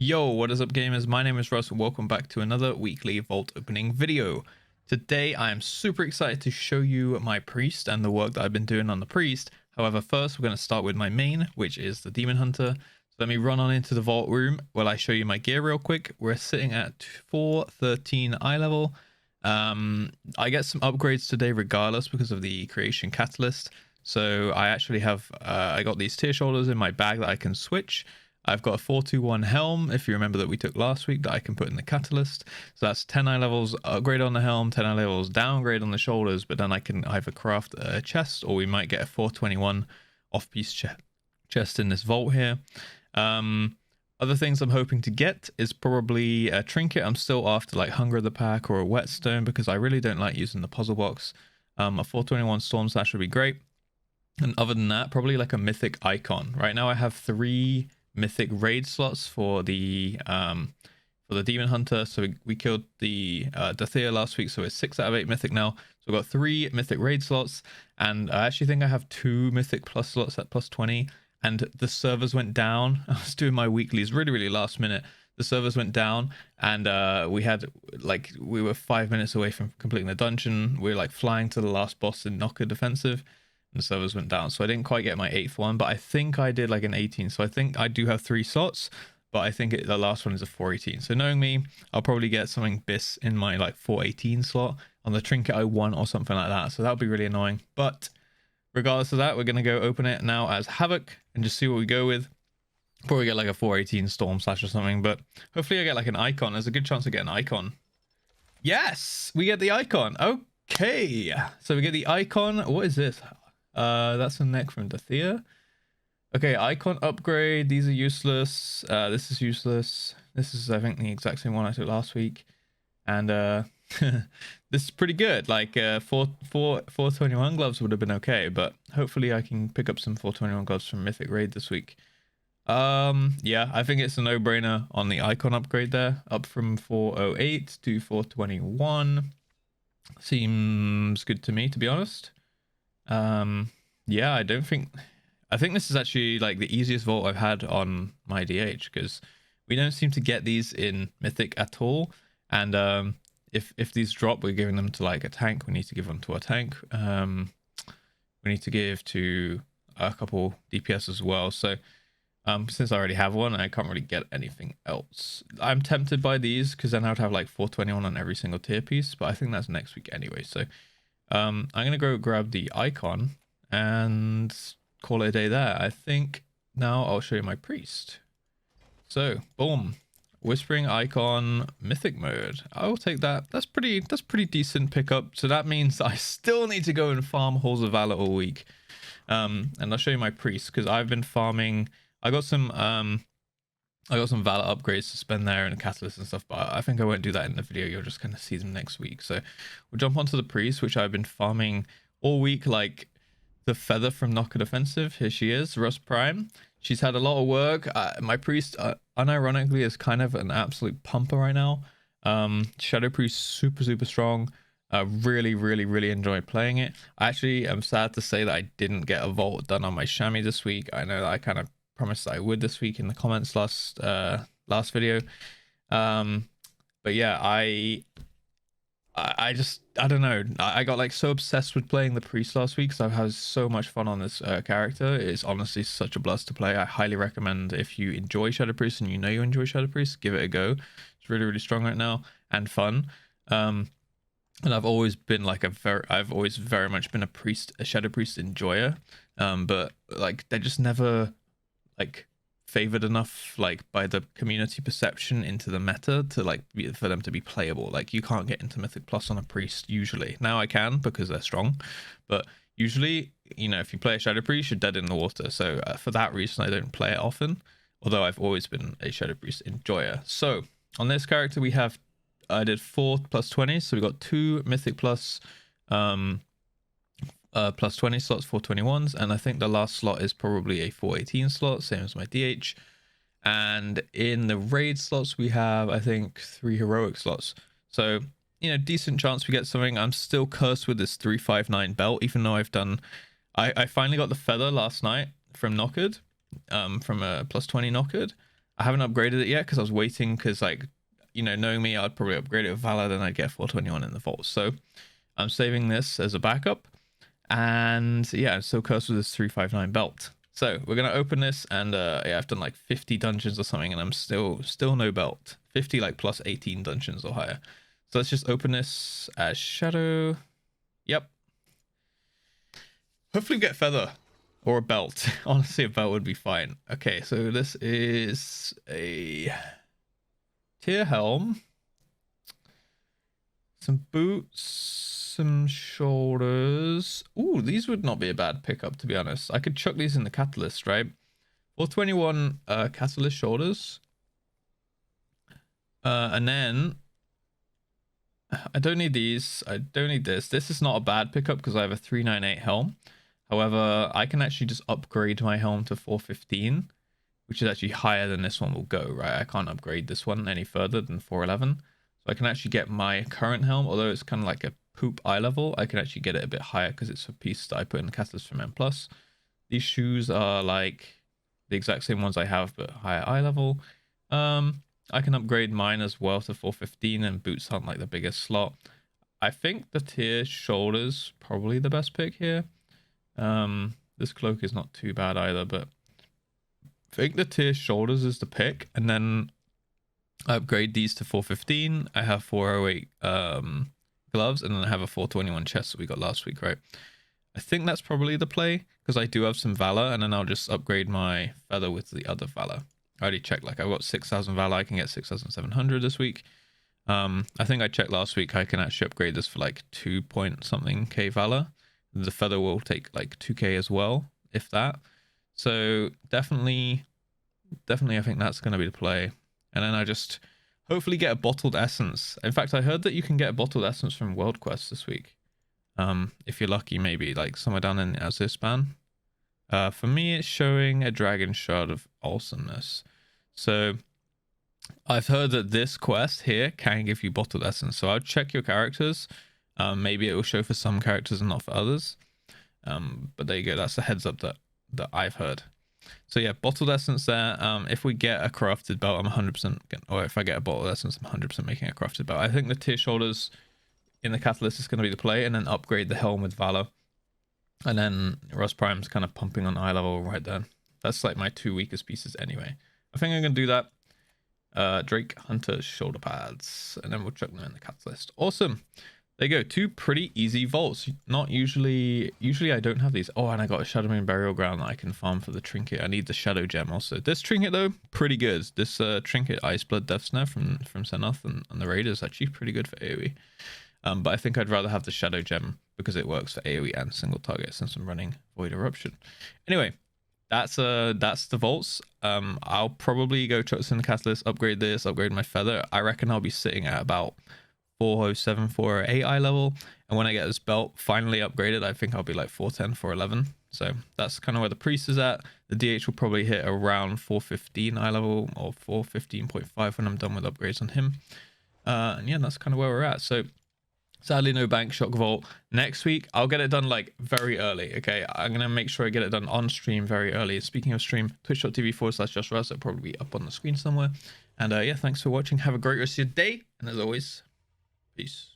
Yo, what is up gamers? My name is Russ. Welcome back to another weekly vault opening video. Today I am super excited to show you my priest and the work that I've been doing on the priest. However, first we're going to start with my main, which is the demon hunter. So let me run on into the vault room while I show you my gear real quick. We're sitting at 413 eye level. I get some upgrades today regardless because of the creation catalyst. So I actually have I got these tier shoulders in my bag that I can switch. I've got a 421 helm, if you remember, that we took last week, that I can put in the catalyst. So that's 10 eye levels upgrade on the helm, 10 eye levels downgrade on the shoulders, but then I can either craft a chest or we might get a 421 off-piece chest in this vault here. Other things I'm hoping to get is probably a trinket. I'm still after like Hunger of the Pack or a whetstone because I really don't like using the puzzle box. A 421 storm slash would be great. And other than that, probably like a mythic icon. Right now I have 3 mythic raid slots for the demon hunter. So we killed the Dathea last week, so it's 6 out of 8 mythic now. So we've got 3 mythic raid slots, and I actually think I have 2 mythic plus slots at plus 20. And the servers went down. I was doing my weeklies really last minute. The servers went down, and we were 5 minutes away from completing the dungeon. We were like flying to the last boss in Knocker defensive, and the servers went down, so I didn't quite get my 8th one, but I think I did like an 18. So I think I do have 3 slots, but I think the last one is a 418. So knowing me, I'll probably get something bis in my like 418 slot on the trinket I want or something like that. So that would be really annoying. But regardless of that, we're going to go open it now as Havoc and just see what we go with. Probably get like a 418 storm slash or something, but hopefully I get like an icon. There's a good chance I get an icon. Yes, we get the icon. Okay, so we get the icon. What is this? That's a neck from Dathea. Okay, icon upgrade. These are useless. This is useless. This is, I think, the exact same one I took last week. And this is pretty good. Like 421 gloves would have been okay, but hopefully I can pick up some 421 gloves from Mythic Raid this week. Yeah, I think it's a no-brainer on the icon upgrade there. Up from 408 to 421. Seems good to me, to be honest. Yeah, I think this is actually like the easiest vault I've had on my DH, because we don't seem to get these in Mythic at all. And if these drop, we're giving them to like a tank. We need to give them to a tank. We need to give to a couple DPS as well. So since I already have one, I can't really get anything else. I'm tempted by these because then I would have like 421 on every single tier piece, but I think that's next week anyway. So I'm gonna go grab the icon and call it a day there. I think now I'll show you my priest. So boom, whispering icon, mythic mode. I'll take that. That's pretty decent pickup. So that means I still need to go and farm Halls of Valor all week. And I'll show you my priest because I've been farming. I got some Valor upgrades to spend there and catalyst and stuff, but I think I won't do that in the video. You'll just kind of see them next week. So we'll jump onto the priest, which I've been farming all week, like the feather from Knocker Defensive. Here she is, Russ Prime. She's had a lot of work. My priest, unironically, is kind of an absolute pumper right now. Shadow Priest, super strong. Really enjoy playing it. I actually am sad to say that I didn't get a vault done on my chamois this week. I know that I kind of promised that I would this week in the comments last video. But yeah, I don't know. I got like so obsessed with playing the priest last week because I've had so much fun on this character. It's honestly such a blast to play. I highly recommend, if you enjoy Shadow Priest and you know you enjoy Shadow Priest, give it a go. It's really strong right now and fun. And I've always been like I've always very much been a Shadow Priest enjoyer. But like they're just never like favored enough like by the community perception into the meta to like for them to be playable. Like you can't get into Mythic Plus on a priest usually. Now I can because they're strong, but usually, you know, if you play a Shadow Priest, you're dead in the water. So for that reason, I don't play it often, although I've always been a Shadow Priest enjoyer. So on this character, I did 4 plus 20, so we got 2 Mythic Plus plus 20 slots, 421s, and I think the last slot is probably a 418 slot, same as my DH. And in the raid slots, we have, I think, 3 heroic slots. So, you know, decent chance we get something. I'm still cursed with this 359 belt, even though I finally got the feather last night from Knockered, from a plus 20 Knockered. I haven't upgraded it yet because I was waiting, because like, you know, knowing me, I'd probably upgrade it with Valor, then I'd get 421 in the vault. So I'm saving this as a backup. And yeah, I'm still cursed with this 359 belt. So we're gonna open this, and yeah, I've done like 50 dungeons or something, and I'm still no belt. 50 like plus 18 dungeons or higher. So let's just open this as Shadow. Yep. Hopefully we get feather or a belt. Honestly, a belt would be fine. Okay, so this is a tier helm, some boots, some shoulders. Ooh, these would not be a bad pickup, to be honest. I could chuck these in the catalyst, right? 421 catalyst shoulders. And then I don't need these. I don't need this. This is not a bad pickup because I have a 398 helm. However, I can actually just upgrade my helm to 415, which is actually higher than this one will go, right? I can't upgrade this one any further than 411. So I can actually get my current helm, although it's kind of like a poop eye level, I can actually get it a bit higher because it's a piece that I put in the catalyst from M+. These shoes are like the exact same ones I have, but higher eye level. I can upgrade mine as well to 415, and boots aren't like the biggest slot. I think the tier shoulders probably the best pick here. This cloak is not too bad either, but I think the tier shoulders is the pick, and then I upgrade these to 415. I have 408 gloves, and then I have a 421 chest that we got last week, right? I think that's probably the play, because I do have some Valor, and then I'll just upgrade my feather with the other Valor. I already checked, like I've got 6,000 Valor, I can get 6,700 this week. I think I checked last week, I can actually upgrade this for like 2 point something K Valor. The feather will take like 2k as well, if that. So definitely I think that's going to be the play. And then I just hopefully get a bottled essence. In fact, I heard that you can get a bottled essence from World Quest this week. If you're lucky, maybe like somewhere down in Azisban. For me, it's showing a dragon shard of awesomeness. So I've heard that this quest here can give you bottled essence. So I'll check your characters. Maybe it will show for some characters and not for others. But there you go. That's the heads up that I've heard. So yeah, bottled essence there. If we get a crafted belt, I'm 100%, or if I get a bottled essence, I'm 100% making a crafted belt. I think the tier shoulders in the catalyst is going to be the play, and then upgrade the helm with Valor. And then Russ Prime's kind of pumping on eye level right there. That's like my 2 weakest pieces anyway. I think I'm going to do that. Drake Hunter shoulder pads, and then we'll chuck them in the catalyst. Awesome. There you go, 2 pretty easy vaults. Not usually I don't have these. Oh, and I got a Shadow Moon Burial Ground that I can farm for the trinket. I need the Shadow Gem also. This trinket though, pretty good. This trinket, Ice Blood Death Snare from Senoth and the Raid is actually pretty good for AoE. But I think I'd rather have the Shadow Gem because it works for AoE and single target since I'm running Void Eruption. Anyway, that's the vaults. I'll probably go chuck this in the catalyst, upgrade this, upgrade my feather. I reckon I'll be sitting at about 407, 408 eye level, and when I get this belt finally upgraded, I think I'll be like 410, 411. So that's kind of where the priest is at. The DH will probably hit around 415 eye level, or 415.5 when I'm done with upgrades on him. And yeah, that's kind of where we're at. So sadly, no bank shock vault. Next week, I'll get it done like very early. Okay, I'm gonna make sure I get it done on stream very early. Speaking of stream, twitch.tv/JustRuss. It'll probably be up on the screen somewhere. And yeah, thanks for watching. Have a great rest of your day. And as always, peace.